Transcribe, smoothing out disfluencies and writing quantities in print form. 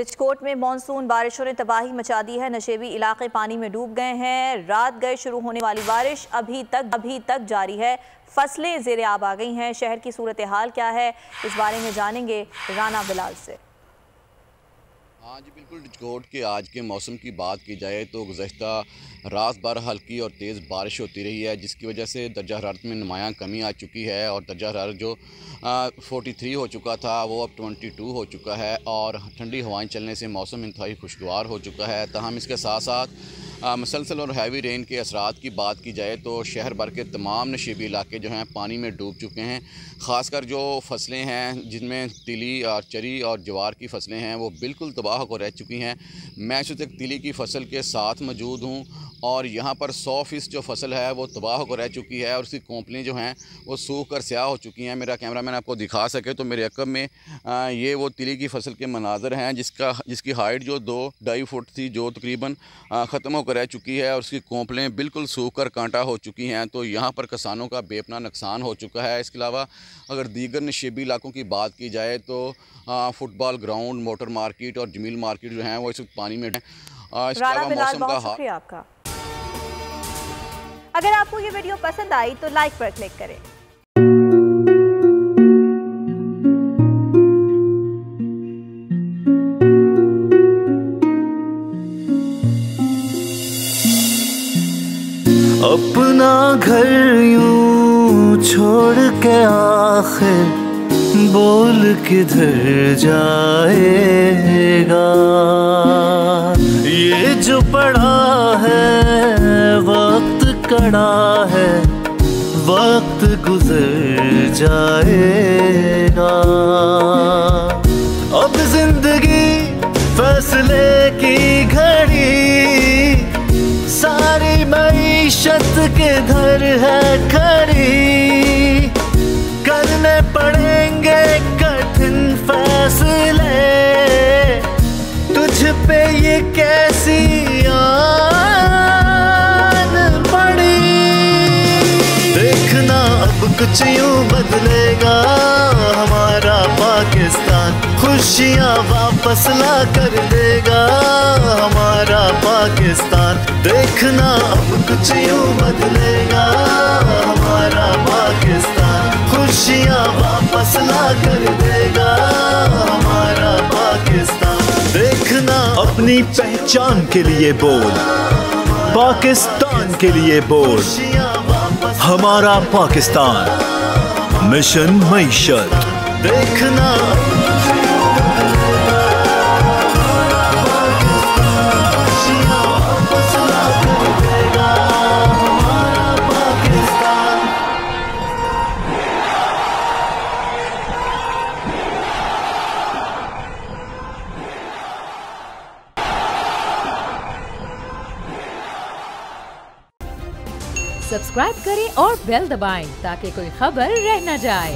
राजकोट में मानसून बारिशों ने तबाही मचा दी है। नशेबी इलाके पानी में डूब गए हैं। रात गए शुरू होने वाली बारिश अभी तक जारी है। फसलें ज़ेरे आब आ गई हैं। शहर की सूरत हाल क्या है, इस बारे में जानेंगे राना बिलाल से। हाँ जी बिल्कुल, राजकोट के आज के मौसम की बात की जाए तो गुज़श्ता रात भर हल्की और तेज़ बारिश होती रही है, जिसकी वजह से दर्जा हरारत में नुमायाँ कमी आ चुकी है और दर्जा हरारत जो 43 हो चुका था वो अब 22 हो चुका है और ठंडी हवाएं चलने से मौसम इंतहाई खुशगवार हो चुका है। ताहम इसके साथ साथ मुसलसल और हैवी रेन के असरात की बात की जाए तो शहर भर के तमाम नशीबी इलाके जो हैं पानी में डूब चुके हैं। ख़ासकर जो फसलें हैं जिनमें तिली और चरी और ज्वार की फसलें हैं वो बिल्कुल तबाह हो रह चुकी हैं। मैं इस वक्त तिली की फसल के साथ मौजूद हूँ और यहाँ पर 100% जो फसल है वो तबाह हो रह चुकी है और उसकी कोंपलें जो हैं वो सूख कर स्याह हो चुकी हैं। मेरा कैमरामैन आपको दिखा सके तो मेरे अकब में ये वो तिली की फसल के मनाज़र हैं जिसकी हाइट जो 2-2.5 फुट थी, जो तकरीबन ख़त्म होकर रह चुकी है और उसकी कोंपलें बिल्कुल सूख कर कांटा हो चुकी हैं। तो यहाँ पर किसानों का बेपना नुकसान हो चुका है। इसके अलावा अगर दीगर नशीबी इलाकों की बात की जाए तो फुटबॉल ग्राउंड, मोटर मार्केट और जमील मार्केट जो हैं वो इस वक्त पानी में। इसके अलावा मौसम का हाल। आपका अगर आपको ये वीडियो पसंद आई तो लाइक पर क्लिक करें। अपना घर यूं छोड़ के आखिर बोल किधर जाएगा। ये जो पड़ा है वक्त कड़ा है, वक्त गुजर जाएगा। अब जिंदगी फैसले की घड़ी, सारी मईशत किधर है खड़ी। करने पड़ेंगे कठिन फैसले, तुझ पे ये कैसी आन पड़ी। देखना अब कुछ यूं बदलेगा हमारा पाकिस्तान, खुशियाँ वापस ला कर देगा हमारा पाकिस्तान। देखना अब कुछ यूं बदलेगा हमारा पाकिस्तान, खुशियाँ वापस ला कर देगा हमारा पाकिस्तान। देखना अपनी पहचान के लिए बोल, पाकिस्तान के लिए बोल, हमारा पाकिस्तान मिशन मईशत। देखना सब्सक्राइब करें और बेल दबाएं ताकि कोई खबर रह न जाए।